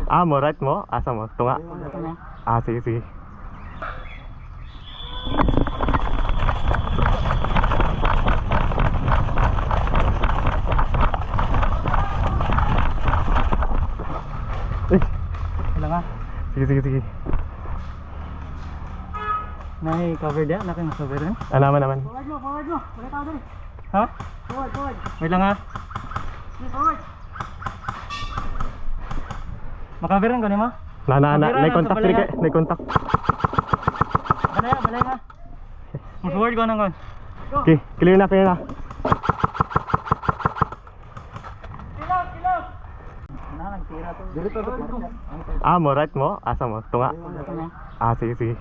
Ah, mo right mo? Asa mo? Tunga? Ah, sige, sige. Wala nga. Sige, sige, sige. Nai-cover dia, naka-cover din. Ah, naman. Forward mo. Wala tao din. Ha? Forward. Wait lang ha. Forward. Makabiran ko ni mo? May contact diri kay, may contact. Balay nga. Mag-forward ko nang kon. Okay, clear na. Kilaw. Ah, mo right mo? Asa mo? Tunga? Ah, sige, sige.